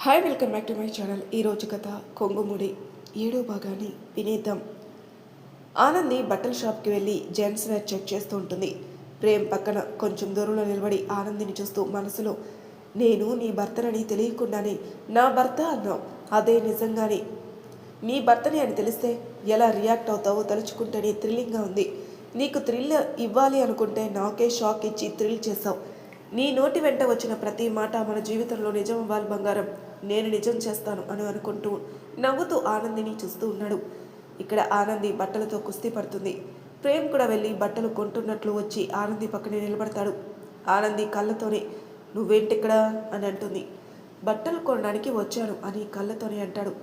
Hi welcome back to my channel. ఈరోజు కథ కొంగుముడి 7వ భాగాన్ని వినేద్దాం. ఆనంది బట్టల షాప్కి వెళ్ళి జెంట్స్ వేర్ చెక్ చేస్తూ ఉంటుంది. ప్రేమ్ పక్కన కొంచెం దూరంలో నిలబడి ఆనందిని చూస్తూ మనసులో, నేను నీ భర్తనని తెలియకుండానే నా భర్త అన్నావు, అదే నిజంగానే నీ భర్తని అని తెలిస్తే ఎలా రియాక్ట్ అవుతావో తలుచుకుంటేనే థ్రిల్లింగ్గా ఉంది. నీకు థ్రిల్ ఇవ్వాలి అనుకుంటే నాకే షాక్ ఇచ్చి థ్రిల్ చేసావు. నీ నోటి వెంట వచ్చిన ప్రతి మాట మన జీవితంలో నిజం అవ్వాలి బంగారం, నేను నిజం చేస్తాను అని అనుకుంటూ నవ్వుతూ ఆనందిని చూస్తూ ఉన్నాడు. ఇక్కడ ఆనంది బట్టలతో కుస్తీ పడుతుంది. ప్రేమ్ కూడా వెళ్ళి బట్టలు కొంటున్నట్లు వచ్చి ఆనంది పక్కనే నిలబడతాడు. ఆనంది కళ్ళతోనే, నువ్వేంటిక్కడ అని అంటుంది. బట్టలు కొనడానికి వచ్చాను అని కళ్ళతోనే అంటాడు.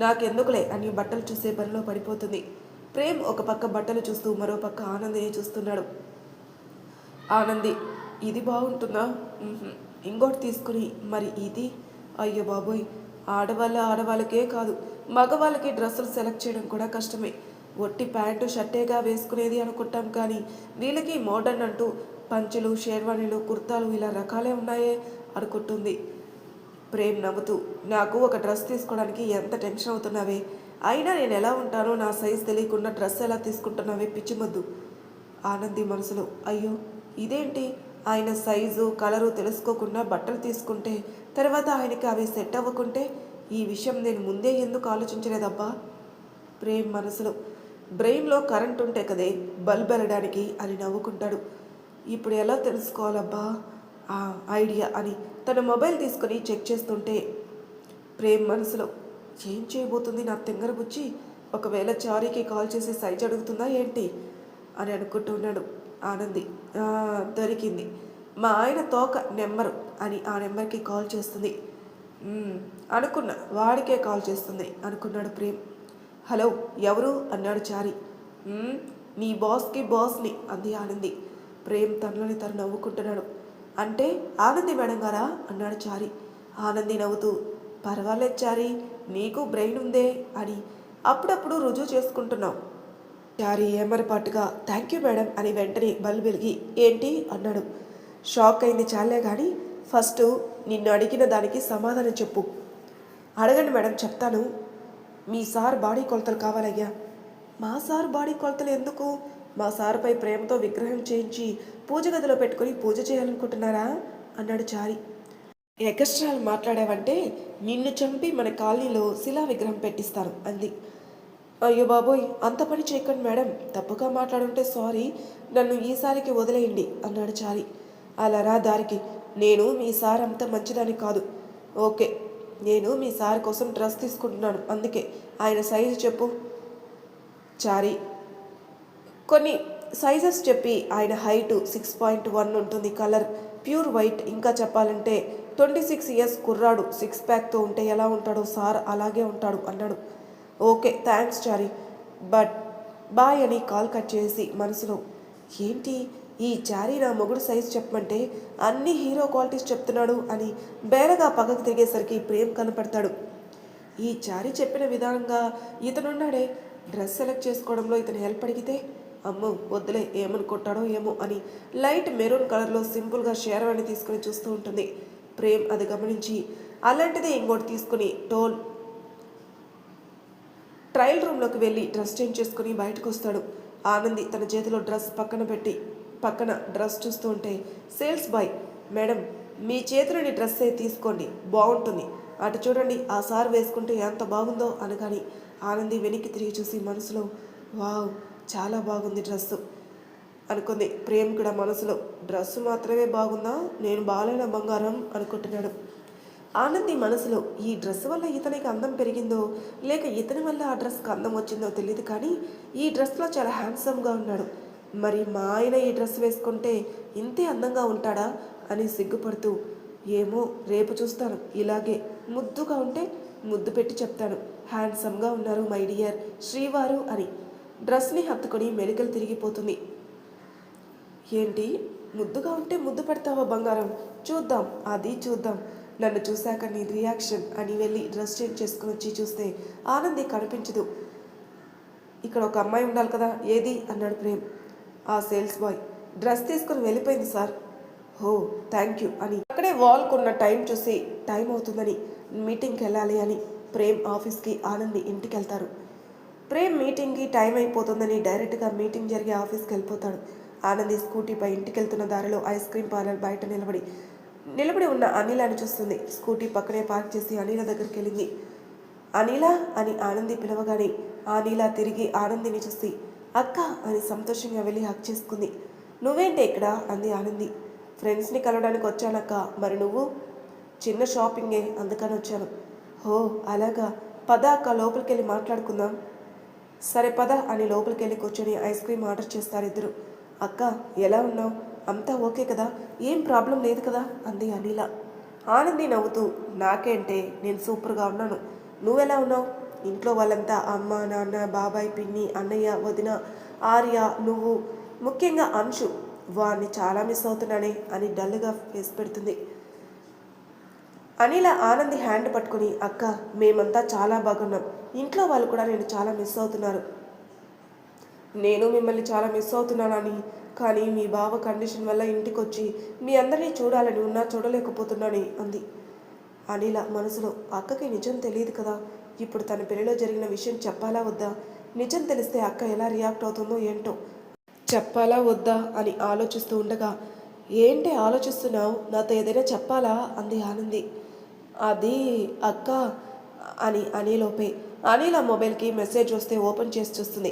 నాకెందుకులే అని బట్టలు చూసే పనిలో పడిపోతుంది. ప్రేమ్ ఒక పక్క బట్టలు చూస్తూ మరో పక్క ఆనందిని చూస్తున్నాడు. ఆనంది, ఇది బాగుంటుందా, ఇంకోటి తీసుకుని మరి ఇది, అయ్యో బాబోయ్, ఆడవాళ్ళకే కాదు మగవాళ్ళకి డ్రెస్సులు సెలెక్ట్ చేయడం కూడా కష్టమే. ఒట్టి ప్యాంటు షర్టేగా వేసుకునేది అనుకుంటాం, కానీ వీళ్ళకి మోడర్న్ అంటూ పంచులు, షేర్వాణీలు, కుర్తాలు ఇలా రకాలే ఉన్నాయే అనుకుంటుంది. ప్రేమ్ నవ్వుతూ, నాకు ఒక డ్రెస్ తీసుకోవడానికి ఎంత టెన్షన్ అవుతున్నావే, అయినా నేను ఎలా ఉంటానో నా సైజ్ తెలియకుండా డ్రెస్ ఎలా తీసుకుంటున్నావే పిచ్చిమొద్దు. ఆనంది మనసులో, అయ్యో ఇదేంటి, ఆయన సైజు కలరు తెలుసుకోకుండా బట్టలు తీసుకుంటే తర్వాత ఆయనకి అవి సెట్ అవ్వకుంటే ఈ విషయం నేను ముందే ఎందుకు ఆలోచించలేదబ్బా. ప్రేమ్ మనసులో, బ్రెయిన్లో కరెంట్ ఉంటే కదే బల్బ్ వెళ్ళడానికి అని నవ్వుకుంటాడు. ఇప్పుడు ఎలా తెలుసుకోవాలబ్బా ఆ ఐడియా అని తన మొబైల్ తీసుకొని చెక్ చేస్తుంటే ప్రేమ్ మనసులో, ఏం చేయబోతుంది నా తింగర బుచ్చి, ఒకవేళ చారీకి కాల్ చేసి సైజ్ అడుగుతుందా ఏంటి అని అనుకుంటున్నాడు. ఆనంది, దొరికింది, మా ఆయన తోక నెంబరు అని ఆ నెంబర్కి కాల్ చేస్తుంది. అనుకున్నా వాడికే కాల్ చేస్తుంది అనుకున్నాడు ప్రేమ్. హలో ఎవరు అన్నాడు చారి. నీ బాస్కి బాస్ని అంది ఆనంది. ప్రేమ్ తనలోని తను నవ్వుకుంటున్నాడు. అంటే ఆనంది మేడం గారా అన్నాడు చారి. ఆనంది నవ్వుతూ, పర్వాలేదు చారి, నీకు బ్రెయిన్ ఉందే అని అప్పుడప్పుడు రుజువు చేసుకుంటున్నావు. చారి ఏమరపాటుగా థ్యాంక్ యూ మేడం అని వెంటనే బల్బు వెలిగి ఏంటి అన్నాడు. షాక్ అయింది చాలే కానీ ఫస్ట్ నిన్ను అడిగిన దానికి సమాధానం చెప్పు. అడగండి మేడం చెప్తాను. మీ సార్ బాడీ కొలతలు కావాలయ్యా. మా సార్ బాడీ కొలతలు ఎందుకు? మా సార్పై ప్రేమతో విగ్రహం చేయించి పూజ గదిలో పెట్టుకుని పూజ చేయాలనుకుంటున్నారా అన్నాడు చారి. ఎక్స్ట్రాలు మాట్లాడావంటే నిన్ను చంపి మన కాలనీలో శిలా విగ్రహం పెట్టిస్తాను అంది. అయ్యో బాబోయ్, అంత పని చేయకండి మేడం, తప్పుగా మాట్లాడుంటే సారీ, నన్ను ఈసారికి వదిలేయండి అన్నాడు చారి. అలా రా దారికి, నేను మీ సార్ అంత మంచిదాన్ని కాదు. ఓకే, నేను మీ సార్ కోసం డ్రెస్ తీసుకుంటున్నాను, అందుకే ఆయన సైజు చెప్పు. చారి కొన్ని సైజెస్ చెప్పి ఆయన హైటు 6.1 ఉంటుంది, కలర్ ప్యూర్ వైట్, ఇంకా చెప్పాలంటే 26 ఇయర్స్ కుర్రాడు, 6 ప్యాక్తో ఉంటే ఎలా ఉంటాడో సార్ అలాగే ఉంటాడు అన్నాడు. Okay thanks Chari, but bye అని కాల్ కట్ చేసి మనసులో, ఏంటి ఈ చారి నా మొగుడు సైజు చెప్పమంటే అన్ని హీరో క్వాలిటీస్ చెప్తున్నాడు అని బేరగా పక్కకు తిరిగేసరికి ప్రేమ్ కనపడతాడు. ఈ చారి చెప్పిన విధానంగా ఇతనున్నాడే, డ్రెస్ సెలెక్ట్ చేసుకోవడంలో ఇతను హెల్ప్ అడిగితే అమ్మో వద్దులే ఏమనుకుంటాడో ఏమో అని లైట్ మెరూన్ కలర్లో సింపుల్గా షేర్వాణి తీసుకుని చూస్తూ ఉంటుంది. ప్రేమ్ అది గమనించి అలాంటిదే ఇంకోటి తీసుకుని ట్రయల్ రూమ్లోకి వెళ్ళి డ్రెస్ చేంజ్ చేసుకుని బయటకు వస్తాడు. ఆనంది తన చేతిలో డ్రెస్ పక్కన డ్రెస్ చూస్తూ ఉంటే సేల్స్ బాయ్, మేడం మీ చేతిలోని డ్రెస్సే తీసుకోండి బాగుంటుంది, అటు చూడండి ఆ సార్ వేసుకుంటే ఎంత బాగుందో అనగాని ఆనంది వెనక్కి తిరిగి చూసి మనసులో, వావ్ చాలా బాగుంది డ్రెస్సు అనుకుంది. ప్రేమ్ కూడా మనసులో, డ్రెస్సు మాత్రమే బాగుందా, నేను బాలేన బంగారం అనుకుంటున్నాడు. ఆనంది మనసులో, ఈ డ్రెస్ వల్ల ఇతనికి అందం పెరిగిందో లేక ఇతని వల్ల ఆ డ్రెస్కి అందం వచ్చిందో తెలియదు, కానీ ఈ డ్రెస్లో చాలా హ్యాండ్సమ్గా ఉన్నాడు. మరి మా ఆయన ఈ డ్రెస్ వేసుకుంటే ఇంతే అందంగా ఉంటాడా అని సిగ్గుపడుతూ, ఏమో రేపు చూస్తాను, ఇలాగే ముద్దుగా ఉంటే ముద్దు పెట్టి చెప్తాను, హ్యాండ్సమ్గా ఉన్నారు మై డియర్ శ్రీవారు అని డ్రెస్ని హత్తుకొని మెలికలు తిరిగిపోతుంది. ఏంటి ముద్దుగా ఉంటే ముద్దు పెడతావా బంగారం, చూద్దాం అది చూద్దాం, నన్ను చూశాక నీ రియాక్షన్ అని వెళ్ళి డ్రెస్ చేంజ్ చేసుకుని వచ్చి చూస్తే ఆనంది కనిపించదు. ఇక్కడ ఒక అమ్మాయి ఉండాలి కదా, ఏది అన్నాడు ప్రేమ్. ఆ సేల్స్ బాయ్ డ్రెస్ తీసుకుని వెళ్ళిపోయింది సార్. ఓ థ్యాంక్ యూ అని అక్కడే వాల్కున్న టైం చూసి టైం అవుతుందని మీటింగ్కి వెళ్ళాలి అని ప్రేమ్ ఆఫీస్కి ఆనంది ఇంటికి వెళ్తారు. ప్రేమ్ మీటింగ్కి టైం అయిపోతుందని డైరెక్ట్గా మీటింగ్ జరిగే ఆఫీస్కి వెళ్ళిపోతాడు. ఆనంది స్కూటీపై ఇంటికి వెళ్తున్న దారిలో ఐస్ క్రీమ్ పార్లర్ బయట నిలబడి ఉన్న అనిలాని చూస్తుంది. స్కూటీ పక్కనే పార్క్ చేసి అనిల దగ్గరికి వెళ్ళింది. అనిల అని ఆనంది పిలవగానే అనిల తిరిగి ఆనందిని చూసి అక్క అని సంతోషంగా వెళ్ళి హక్ చేసుకుంది. నువ్వేంటి ఇక్కడ అంది ఆనంది. ఫ్రెండ్స్ని కలవడానికి వచ్చానక్క, మరి నువ్వు? చిన్న షాపింగే, అందుకని వచ్చాను. హో అలాగా, పద అక్క లోపలికి వెళ్ళి మాట్లాడుకుందాం. సరే పద అని లోపలికి వెళ్ళి కూర్చొని ఐస్ క్రీమ్ ఆర్డర్ చేస్తారు ఇద్దరు. అక్క ఎలా ఉన్నావు, అంతా ఓకే కదా, ఏం ప్రాబ్లం లేదు కదా అంది అనిల. ఆనంది నవ్వుతూ నాకేంటే నేను సూపర్గా ఉన్నాను, నువ్వెలా ఉన్నావు? ఇంట్లో వాళ్ళంతా అమ్మ నాన్న బాబాయ్ పిన్ని అన్నయ్య వదిన ఆర్య నువ్వు ముఖ్యంగా అంశు వాడిని చాలా మిస్ అవుతున్నానే అని డల్గా ఫేస్ పెడుతుంది. అనిల ఆనంది హ్యాండ్ పట్టుకుని అక్క మేమంతా చాలా బాగున్నాం, ఇంట్లో వాళ్ళు కూడా నేను చాలా మిస్ అవుతున్నారు. నేను మిమ్మల్ని చాలా మిస్ అవుతున్నానని, కానీ మీ బావ కండిషన్ వల్ల ఇంటికి వచ్చి మీ అందరినీ చూడాలని ఉన్నా చూడలేకపోతున్నాను అంది. అనిల మనసులో అక్కకి నిజం తెలియదు కదా, ఇప్పుడు తన పెళ్లిలో జరిగిన విషయం చెప్పాలా వద్దా, నిజం తెలిస్తే అక్క ఎలా రియాక్ట్ అవుతుందో ఏంటో, చెప్పాలా వద్దా అని ఆలోచిస్తూ ఉండగా ఏంటి ఆలోచిస్తున్నావు, నాతో ఏదైనా చెప్పాలా అంది ఆనంది. అది అక్క అని అనిలోపే అనిల మొబైల్కి మెసేజ్ వస్తే ఓపెన్ చేసి చూస్తుంది.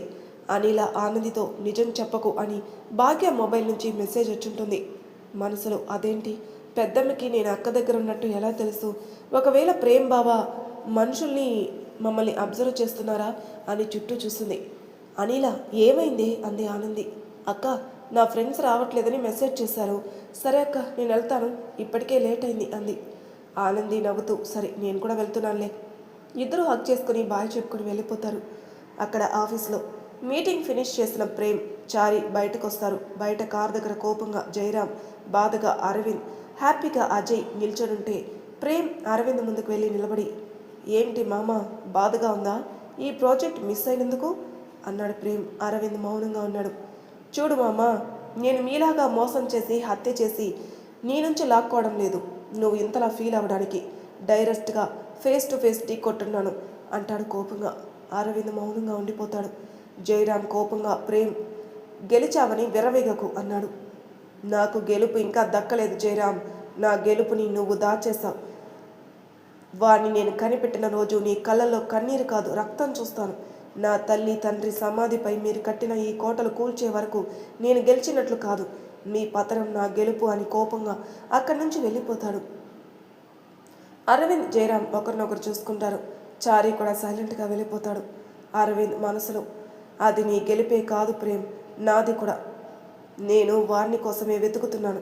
అనిల ఆనందితో నిజం చెప్పకు అని భాగ్య మొబైల్ నుంచి మెసేజ్ వచ్చుంటుంది. మనసులో అదేంటి పెద్దమ్మకి నేను అక్క దగ్గర ఉన్నట్టు ఎలా తెలుసు, ఒకవేళ ప్రేమ్ బావ మనుషుల్ని మమ్మల్ని అబ్జర్వ్ చేస్తున్నారా అని చుట్టూ చూస్తుంది. అనిల ఏమైంది అంది ఆనంది. అక్క నా ఫ్రెండ్స్ రావట్లేదని మెసేజ్ చేశారు. సరే అక్క నేను వెళ్తాను, ఇప్పటికే లేట్ అయింది అంది. ఆనంది నవ్వుతూ సరే నేను కూడా వెళ్తున్నానులే. ఇద్దరు హక్ చేసుకుని బాయ్ చెప్పుకుని వెళ్ళిపోతారు. అక్కడ ఆఫీస్లో మీటింగ్ ఫినిష్ చేసిన ప్రేమ్ చారి బయటకు వస్తారు. బయట కార్ దగ్గర కోపంగా జయరాం, బాధగా అరవింద్, హ్యాపీగా అజయ్ నిల్చొనుంటే ప్రేమ్ అరవింద్ ముందుకు వెళ్ళి నిలబడి ఏంటి మామ బాధగా ఉందా, ఈ ప్రాజెక్ట్ మిస్ అయినందుకు అన్నాడు ప్రేమ్. అరవింద్ మౌనంగా ఉన్నాడు. చూడు మామ, నేను మీలాగా మోసం చేసి హత్య చేసి నీ నుంచి లాక్కోవడం లేదు, నువ్వు ఇంతలా ఫీల్ అవ్వడానికి డైరెక్ట్గా ఫేస్ టు ఫేస్ ఢీ కొట్టున్నాను అంటాడు కోపంగా. అరవింద్ మౌనంగా ఉండిపోతాడు. జయరాం కోపంగా ప్రేమ్ గెలిచావని విరవేగకు అన్నాడు. నాకు గెలుపు ఇంకా దక్కలేదు జయరాం, నా గెలుపుని నువ్వు దాచేశావు. వాడిని నేను కనిపెట్టిన రోజు నీ కళ్ళల్లో కన్నీరు కాదు రక్తం చూస్తాను. నా తల్లి తండ్రి సమాధిపై మీరు కట్టిన ఈ కోటలు కూల్చే వరకు నేను గెలిచినట్లు కాదు, మీ పతనం నా గెలుపు అని కోపంగా అక్కడి నుంచి వెళ్ళిపోతాడు. అరవింద్ జయరాం ఒకరినొకరు చూసుకుంటారు. చారి కూడా సైలెంట్గా వెళ్ళిపోతాడు. అరవింద్ మనసులో అది నీ గెలిపే కాదు ప్రేమ్, నాది కూడా. నేను వారిని కోసమే వెతుకుతున్నాను,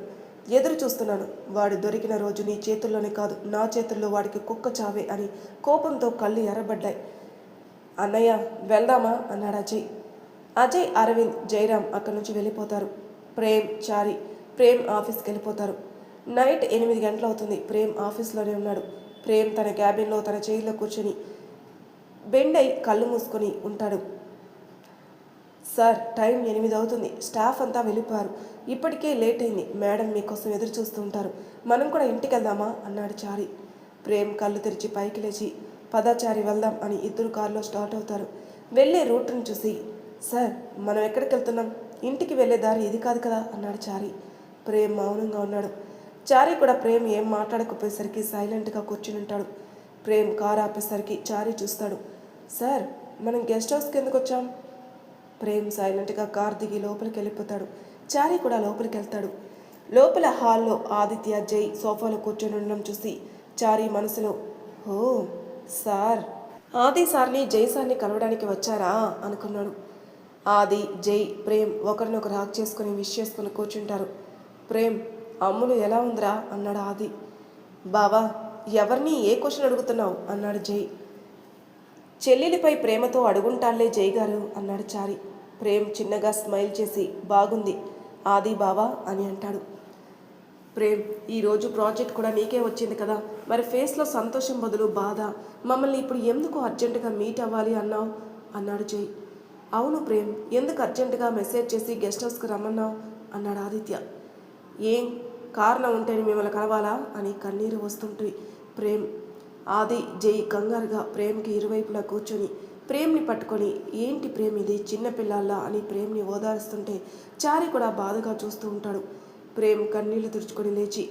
ఎదురు చూస్తున్నాను. వాడు దొరికిన రోజు నీ చేతుల్లోనే కాదు నా చేతుల్లో వాడికి కుక్క చావే అని కోపంతో కళ్ళు ఎర్రబడ్డాయి. అన్నయ్య వెళ్దామా అన్నాడు అజయ్. అజయ్ అరవింద్ జయరాం అక్కడి నుంచి వెళ్ళిపోతారు. ప్రేమ్ ఆఫీస్కి వెళ్ళిపోతారు. నైట్ 8 గంటలు అవుతుంది. ప్రేమ్ ఆఫీస్లోనే ఉన్నాడు. ప్రేమ్ తన క్యాబిన్లో తన చైర్లో కూర్చొని బెండై కళ్ళు మూసుకొని ఉంటాడు. సార్ టైం 8 అవుతుంది, స్టాఫ్ అంతా వెళ్ళిపోయారు, ఇప్పటికే లేట్ అయింది, మేడం మీకోసం ఎదురు చూస్తూ ఉంటారు, మనం కూడా ఇంటికి వెళ్దామా అన్నాడు చారి. ప్రేమ్ కళ్ళు తెరిచి పైకి లేచి పదాచారి వెళ్దాం అని ఇద్దరు కారులో స్టార్ట్ అవుతారు. వెళ్ళే రూట్ని చూసి సార్ మనం ఎక్కడికి వెళ్తున్నాం, ఇంటికి వెళ్ళే దారి ఇది కాదు కదా అన్నాడు చారి. ప్రేమ్ మౌనంగా ఉన్నాడు. చారి కూడా ప్రేమ్ ఏం మాట్లాడకపోయేసరికి సైలెంట్గా కూర్చుని ఉంటాడు. ప్రేమ్ కారు ఆపేసరికి చారి చూస్తాడు. సార్ మనం గెస్ట్ హౌస్కి ఎందుకు వచ్చాం? ప్రేమ్ సైలెంట్గా కార్ దిగి లోపలికి వెళ్ళిపోతాడు. చారి కూడా లోపలికి వెళ్తాడు. లోపల హాల్లో ఆదిత్య జై సోఫాలో కూర్చొని ఉండడం చూసి చారి మనసులో ఓ సార్, ఆది సార్ని జై సార్ని కలవడానికి వచ్చారా అనుకున్నాడు. ఆది జై ప్రేమ్ ఒకరినొకరు హాక్ చేసుకుని విష్ చేసుకుని కూర్చుంటారు. ప్రేమ్ అమ్ములు ఎలా ఉందిరా అన్నాడు ఆది. బావా ఎవరిని ఏ క్వశ్చన్ అడుగుతున్నావు అన్నాడు జై. చెల్లెలిపై ప్రేమతో అడుగుంటాళ్లే జై గారు అన్నాడు చారి. ప్రేమ్ చిన్నగా స్మైల్ చేసి బాగుంది ఆది బావా అని అంటాడు. ప్రేమ్ ఈరోజు ప్రాజెక్ట్ కూడా నీకే వచ్చింది కదా, మరి ఫేస్లో సంతోషం బదులు బాధ, మమ్మల్ని ఇప్పుడు ఎందుకు అర్జెంటుగా మీట్ అవ్వాలి అన్నావు అన్నాడు జై. అవును ప్రేమ్, ఎందుకు అర్జెంటుగా మెసేజ్ చేసి గెస్ట్ హౌస్కి రమ్మన్నావు అన్నాడు ఆదిత్య. ఏం కారణం ఉంటేనే మిమ్మల్ని కలవాలా అని కన్నీరు వస్తుంటుంది. ప్రేమ్ ఆది జై కంగారుగా ప్రేమ్కి ఇరువైపులా కూర్చొని ప్రేమ్ని పట్టుకొని ఏంటి ప్రేమ్ ఇది చిన్నపిల్లల్లా అని ప్రేమ్ని ఓదారుస్తుంటే చారి కూడా బాధగా చూస్తూ ఉంటాడు. ప్రేమ్ కన్నీళ్లు తుడుచుకొని లేచి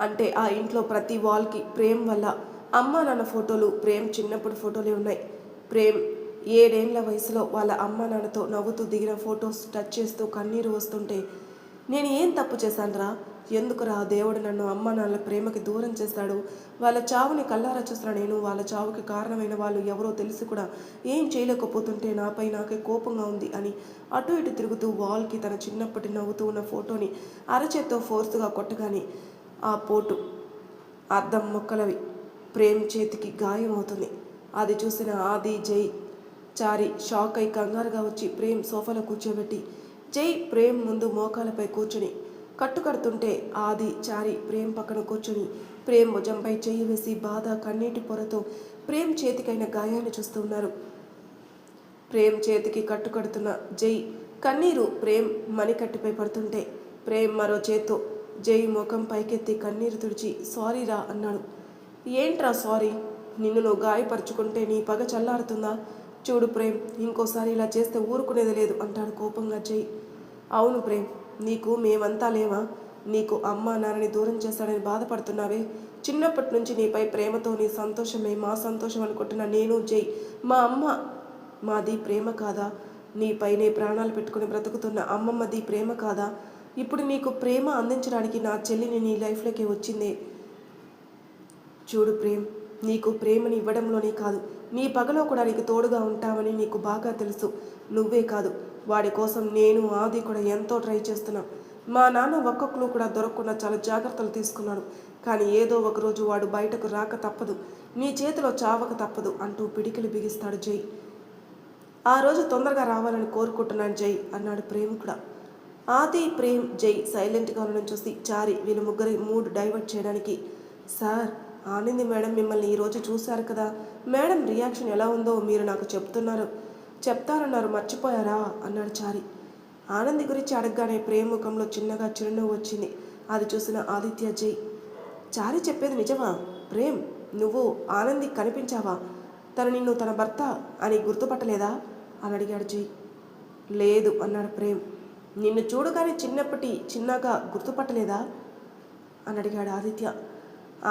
అంటే ఆ ఇంట్లో ప్రతి వాల్కి ప్రేమ్ వల్ల అమ్మ నాన్న ఫోటోలు ప్రేమ్ చిన్నప్పుడు ఫోటోలే ఉన్నాయి. ప్రేమ్ 7 ఏళ్ల వయసులో వాళ్ళ అమ్మ నాన్నతో నవ్వుతూ దిగిన ఫొటోస్ టచ్ చేస్తూ కన్నీరు వస్తుంటే నేను ఏం తప్పు చేశానురా, ఎందుకురా దేవుడు నన్ను అమ్మ నాన్నల ప్రేమకి దూరం చేశాడు, వాళ్ళ చావుని కల్లారా చూసిన నేను వాళ్ళ చావుకి కారణమైన వాళ్ళు ఎవరో తెలిసి కూడా ఏం చేయలేకపోతుంటే నాపై నాకే కోపంగా ఉంది అని అటు ఇటు తిరుగుతూ వాల్కి తన చిన్నప్పటి నవ్వుతూ ఉన్న ఫోటోని అరచేత్తో ఫోర్స్గా కొట్టగానే ఆ పోటు అద్దం మొక్కలవి ప్రేమ్ చేతికి గాయం అవుతుంది. అది చూసిన ఆది జై చారి షాక్ అయి కంగారుగా వచ్చి ప్రేమ్ సోఫాలో కూర్చోబెట్టి జై ప్రేమ్ ముందు మోకాలపై కూర్చుని కట్టుకడుతుంటే ఆది చారి ప్రేమ్ పక్కన కూర్చొని ప్రేమ్ భుజంపై చెయ్యి వేసి బాధ కన్నీటి పొరతో ప్రేమ్ చేతికైన గాయాన్ని చూస్తూ ఉన్నారు. ప్రేమ్ చేతికి కట్టుకడుతున్న జై కన్నీరు ప్రేమ్ మణికట్టుపై పడుతుంటే ప్రేమ్ మరో చేత్తో జై ముఖం పైకెత్తి కన్నీరు తుడిచి సారీరా అన్నాడు. ఏంట్రా సారీ, నిన్ను నువ్వు గాయపరుచుకుంటే నీ పగ చల్లారుతుందా, చూడు ప్రేమ్ ఇంకోసారి ఇలా చేస్తే ఊరుకునేది లేదు అంటాడు కోపంగా జై. అవును ప్రేమ్, నీకు మేమంతా లేవా, నీకు అమ్మ నాన్నని దూరం చేస్తాడని బాధపడుతున్నావే, చిన్నప్పటి నుంచి నీపై ప్రేమతో నీ సంతోషమే మా సంతోషం అనుకుంటున్న నేను జై మా అమ్మ మాది ప్రేమ కాదా, నీపైనే ప్రాణాలు పెట్టుకుని బ్రతుకుతున్న అమ్మమ్మది ప్రేమ కాదా, ఇప్పుడు నీకు ప్రేమ అందించడానికి నా చెల్లిని నీ లైఫ్లోకి వచ్చిందే. చూడు ప్రేమ్, నీకు ప్రేమని ఇవ్వడంలోనే కాదు నీ పగలో కూడా నీకు తోడుగా ఉంటామని నీకు బాగా తెలుసు. నువ్వే కాదు వాడి కోసం నేను ఆది కూడా ఎంతో ట్రై చేస్తున్నాం. మా నాన్న ఒక్క క్లూ కూడా దొరకకుండా చాలా జాగ్రత్తలు తీసుకున్నాడు. కానీ ఏదో ఒకరోజు వాడు బయటకు రాక తప్పదు, నీ చేతిలో చావక తప్పదు అంటూ పిడికిలు బిగిస్తాడు జై. ఆ రోజు తొందరగా రావాలని కోరుకుంటున్నాను జై అన్నాడు ప్రేమ్ కూడా. ఆది ప్రేమ్ జై సైలెంట్గా ఉండడం చూసి చారి వీళ్ళ ముగ్గురి మూడ్ డైవర్ట్ చేయడానికి సార్ ఆనంది మేడం మిమ్మల్ని ఈరోజు చూశారు కదా, మేడం రియాక్షన్ ఎలా ఉందో మీరు నాకు చెప్తారన్నారు మర్చిపోయారా అన్నాడు చారి. ఆనంది గురించి అడగగానే ప్రేమ్ ముఖంలో చిన్నగా చిరునవ్వు వచ్చింది. అది చూసిన ఆదిత్య జై చారి చెప్పేది నిజమా ప్రేమ్, నువ్వు ఆనంది కనిపించావా, తను నిన్ను తన భర్త అని గుర్తుపట్టలేదా అని అడిగాడు జై. లేదు అన్నాడు ప్రేమ్. నిన్ను చూడగానే చిన్నగా గుర్తుపట్టలేదా అని అడిగాడు ఆదిత్య.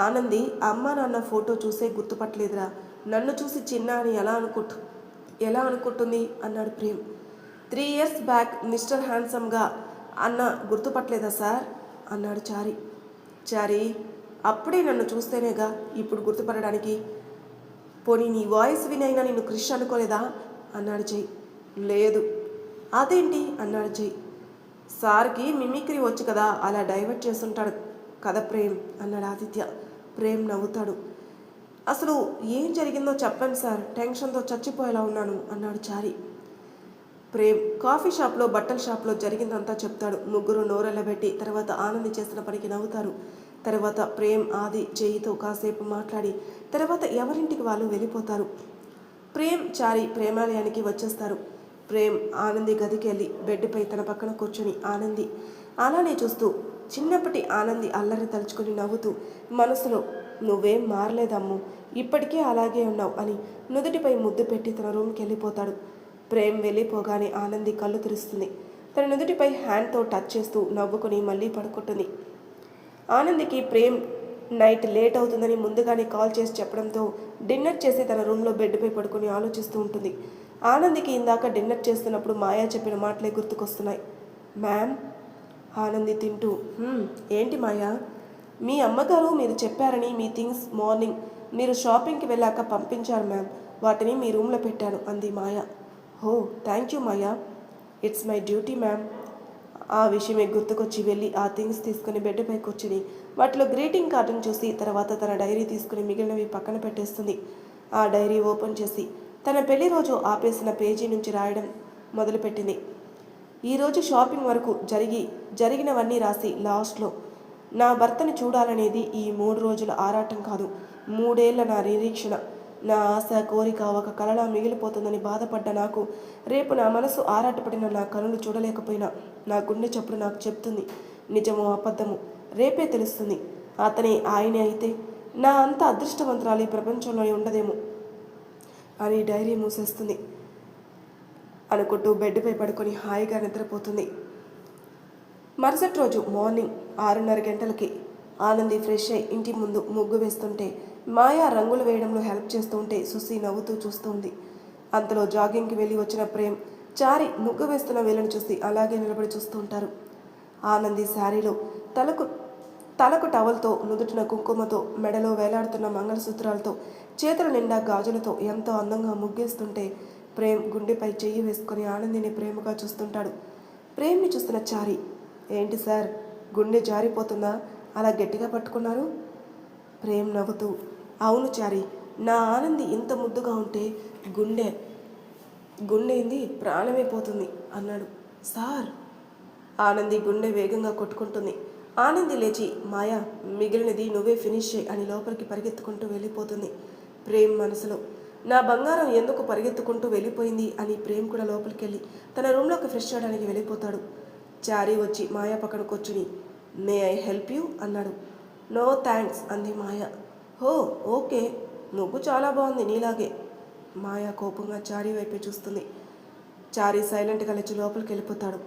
ఆనంది అమ్మ నాన్న ఫోటో చూసే గుర్తుపట్టలేదురా, నన్ను చూసి చిన్న అని ఎలా అనుకుంటుంది అన్నాడు ప్రేమ్. 3 years బ్యాక్ మిస్టర్ హ్యాండ్సమ్గా అన్న గుర్తుపట్టలేదా సార్ అన్నాడు చారి. చారి అప్పుడే నన్ను చూస్తేనేగా ఇప్పుడు గుర్తుపట్టడానికి, పోనీ నీ వాయిస్ వినైనా నిన్ను క్రిష్ అనుకోలేదా అన్నాడు జై. లేదు. అదేంటి అన్నాడు జై. సార్కి మిమిక్రీ వచ్చు కదా, అలా డైవర్ట్ చేస్తుంటాడు కదా ప్రేమ్ అన్నాడు ఆదిత్య. ప్రేమ్ నవ్వుతాడు. అసలు ఏం జరిగిందో చెప్పండి సార్, టెన్షన్తో చచ్చిపోయేలా ఉన్నాను అన్నాడు చారి. ప్రేమ్ కాఫీ షాప్లో బట్టల షాప్లో జరిగిందంతా చెప్తాడు. ముగ్గురు నోరెళ్ళబెట్టి తర్వాత ఆనంది చేసిన పనికి నవ్వుతారు. తర్వాత ప్రేమ్ ఆది జైతో కాసేపు మాట్లాడి తర్వాత ఎవరింటికి వాళ్ళు వెళ్ళిపోతారు. ప్రేమ్ చారి ప్రేమాలయానికి వచ్చేస్తారు. ప్రేమ్ ఆనంది గదికి వెళ్ళి బెడ్పై తన పక్కన కూర్చొని ఆనంది అలానే చూస్తూ చిన్నప్పటి ఆనంది అల్లరి తలుచుకొని నవ్వుతూ మనసులో నువ్వేం మారలేదమ్ము, ఇప్పటికే అలాగే ఉన్నావు అని నుదుటిపై ముద్దు పెట్టి తన రూమ్కి వెళ్ళిపోతాడు. ప్రేమ్ వెళ్ళిపోగానే ఆనంది కళ్ళు తెరుస్తుంది. తన నుదుటిపై హ్యాండ్తో టచ్ చేస్తూ నవ్వుకొని మళ్ళీ పడుకుంటుంది. ఆనందికి ప్రేమ్ నైట్ లేట్ అవుతుందని ముందుగానే కాల్ చేసి చెప్పడంతో డిన్నర్ చేసి తన రూమ్లో బెడ్పై పడుకొని ఆలోచిస్తూ ఉంటుంది. ఆనందికి ఇందాక డిన్నర్ చేస్తున్నప్పుడు మాయా చెప్పిన మాటలే గుర్తుకొస్తున్నాయి. మ్యామ్ ఆనంది తింటూ ఏంటి మాయా, మీ అమ్మగారు మీరు చెప్పారని మీ థింగ్స్ మార్నింగ్ మీరు షాపింగ్కి వెళ్ళాక పంపించారు మ్యామ్, వాటిని మీ రూమ్లో పెట్టాను అంది Maya. Oh thank you Maya, it's my duty ma'am. ఆ విషయమే గుర్తుకొచ్చి వెళ్ళి ఆ థింగ్స్ తీసుకుని బెడ్పై కూర్చుని వాటిలో గ్రీటింగ్ కార్డును చూసి తర్వాత తన డైరీ తీసుకుని మిగిలినవి పక్కన పెట్టేస్తుంది. ఆ డైరీ ఓపెన్ చేసి తన పెళ్లి రోజు ఆపేసిన పేజీ నుంచి రాయడం మొదలుపెట్టింది. ఈరోజు షాపింగ్ వరకు జరిగినవన్నీ రాసి లాస్ట్లో నా భర్తని చూడాలనేది ఈ 3 రోజుల ఆరాటం కాదు, 3 ఏళ్ల నా నిరీక్షణ, నా ఆశ కోరిక ఒక కలలా మిగిలిపోతుందని బాధపడ్డ నాకు రేపు నా మనసు ఆరాటపడిన నా కనులు చూడలేకపోయినా నా గుండె చప్పుడు నాకు చెప్తుంది నిజమో అబద్ధము రేపే తెలుస్తుంది. అతనే ఆయనే అయితే నా అంత అదృష్టవంతురాలు ఈ ప్రపంచంలోనే ఉండదేమో అని డైరీ మూసేస్తుంది. అనుకుంటూ బెడ్పై పడుకొని హాయిగా నిద్రపోతుంది. మరుసటి రోజు మార్నింగ్ 6:30 గంటలకి ఆనంది ఫ్రెష్ అయి ఇంటి ముందు ముగ్గు వేస్తుంటే మాయా రంగులు వేయడంలో హెల్ప్ చేస్తూ ఉంటే సుసి నవ్వుతూ చూస్తూ ఉంది. అంతలో జాగింగ్కి వెళ్ళి వచ్చిన ప్రేమ్ చారి ముగ్గు వేస్తున్న వీళ్ళని చూసి అలాగే నిలబడి చూస్తూ ఉంటారు. ఆనంది శారీలో తలకు టవల్తో, నుదుటిన కుంకుమతో, మెడలో వేలాడుతున్న మంగళసూత్రాలతో, చేతుల నిండా గాజులతో ఎంతో అందంగా ముగ్గేస్తుంటే ప్రేమ్ గుండెపై చెయ్యి వేసుకొని ఆనందిని ప్రేమగా చూస్తుంటాడు. ప్రేమ్ని చూస్తున్న చారి, ఏంటి సార్ గుండె జారిపోతుందా, అలా గట్టిగా పట్టుకున్నారు? ప్రేమ్ నవ్వుతూ, అవును చారి, నా ఆనంది ఇంత ముద్దుగా ఉంటే గుండెంది ప్రాణమే పోతుంది అన్నాడు. సార్, ఆనంది గుండె వేగంగా కొట్టుకుంటుంది. ఆనంది లేచి, మాయా మిగిలినది నువ్వే ఫినిష్ చేయి అని లోపలికి పరిగెత్తుకుంటూ వెళ్ళిపోతుంది. ప్రేమ్ మనసులో, నా బంగారం ఎందుకు పరిగెత్తుకుంటూ వెళ్ళిపోయింది అని ప్రేమ్ కూడా లోపలికి వెళ్ళి తన రూమ్లోకి ఫ్రెష్ చేయడానికి వెళ్ళిపోతాడు. చారీ వచ్చి మాయా పక్కన కూర్చుని, మే ఐ హెల్ప్ యూ అన్నాడు. నో థ్యాంక్స్ అంది మాయా. హో ఓకే, ముగ్గు చాలా బాగుంది నీలాగే. మాయా కోపంగా చారీ వైపే చూస్తుంది. చారీ సైలెంట్గా లేచి లోపలికి వెళ్ళిపోతాడు.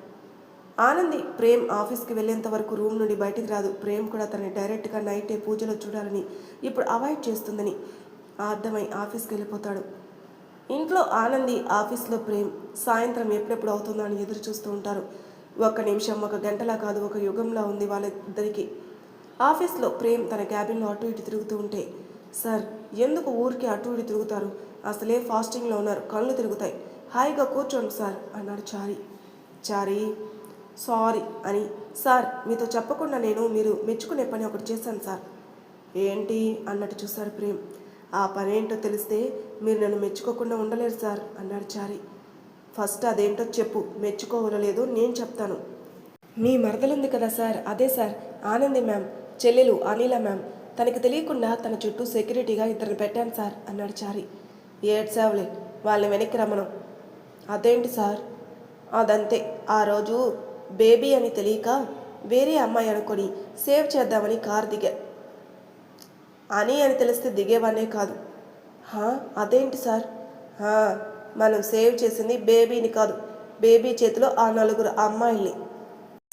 ఆనంది ప్రేమ్ ఆఫీస్కి వెళ్ళేంత వరకు రూమ్ నుండి బయటికి రాదు. ప్రేమ్ కూడా తనని డైరెక్ట్గా నైటే పూజలో చూడాలని, ఇప్పుడు అవాయిడ్ చేస్తుందని అర్థమై ఆఫీస్కి వెళ్ళిపోతాడు. ఇంట్లో ఆనంది, ఆఫీస్లో ప్రేమ్ సాయంత్రం ఎప్పుడెప్పుడు అవుతుందో అని ఎదురు చూస్తూ ఉంటారు. 1 నిమిషం 1 గంటలా కాదు, 1 యుగంలా ఉంది వాళ్ళిద్దరికీ. ఆఫీస్లో ప్రేమ్ తన క్యాబిన్లో అటు ఇటు తిరుగుతూ ఉంటే, సార్ ఎందుకు ఊరికి అటు ఇటు తిరుగుతారు, అసలే ఫాస్టింగ్లో ఉన్నారు, కళ్ళు తిరుగుతాయి, హాయిగా కూర్చోండి సార్ అన్నాడు చారీ. చారీ సారీ అని, సార్ మీతో చెప్పకుండా నేను మీరు మెచ్చుకునే పని ఒకటి చేశాను సార్. ఏంటి అన్నట్టు చూశాడు ప్రేమ్. ఆ పని ఏంటో తెలిస్తే మీరు నన్ను మెచ్చుకోకుండా ఉండలేరు సార్ అన్నాడు చారీ. ఫస్ట్ అదేంటో చెప్పు, మెచ్చుకోవలేదో నేను చెప్తాను. మీ మరదలుంది కదా సార్, అదే సార్ ఆనంది మ్యామ్ చెల్లెలు అనిల మ్యామ్, తనకి తెలియకుండా తన చుట్టూ సెక్యూరిటీగా 2 పెట్టాను సార్ అన్నాడు చారీ. ఏడ్సావులే, వాళ్ళని వెనక్కి రమ్మను. అదేంటి సార్? అదంతే, ఆ రోజు బేబీ అని తెలియక వేరే అమ్మాయి అనుకొని సేవ్ చేద్దామని కారు దిగా. అని తెలిస్తే దిగేవానే కాదు. అదేంటి సార్? మనం సేవ్ చేసింది బేబీని కాదు, బేబీ చేతిలో ఆ 4 అమ్మాయిల్ని.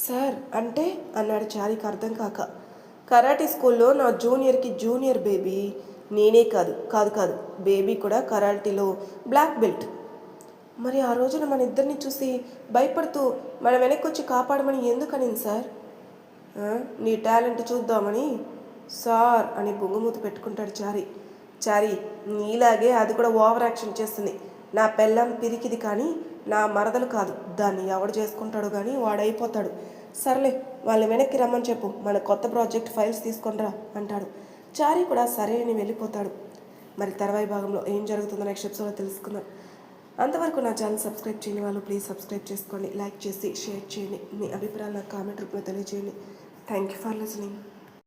సార్ అంటే అన్నాడు చారీకి అర్థం కాక. కరాటీ స్కూల్లో నా జూనియర్కి జూనియర్ బేబీ, నేనే కాదు బేబీ కూడా కరాటీలో బ్లాక్ బెల్ట్. మరి ఆ రోజున మన ఇద్దరిని చూసి భయపడుతూ మన వెనక్కి వచ్చి కాపాడమని ఎందుకనింది సార్? నీ టాలెంట్ చూద్దామని సార్ అని బొంగుమూతి పెట్టుకుంటాడు చారీ. చారీ, నీలాగే అది కూడా ఓవర్ యాక్షన్ చేస్తుంది. నా పెళ్ళం పిరికిది కానీ నా మరదలు కాదు, దాన్ని ఎవడు చేసుకుంటాడు కానీ వాడైపోతాడు. సర్లే, వాళ్ళని వెనక్కి రమ్మని చెప్పు, మన కొత్త ప్రాజెక్ట్ ఫైల్స్ తీసుకొనిరా అంటాడు. చారీ కూడా సరే అని వెళ్ళిపోతాడు. మరి తర్వాయి భాగంలో ఏం జరుగుతుందో నెక్స్ట్ ఎపిసోడ్లో తెలుసుకుందాం. అంతవరకు నా ఛానల్ సబ్స్క్రైబ్ చేయని వాళ్ళు ప్లీజ్ సబ్స్క్రైబ్ చేసుకోండి, లైక్ చేసి షేర్ చేయండి, మీ అభిప్రాయాలు నాకు కామెంట్ రూపంలో తెలియజేయండి. Thank you for listening.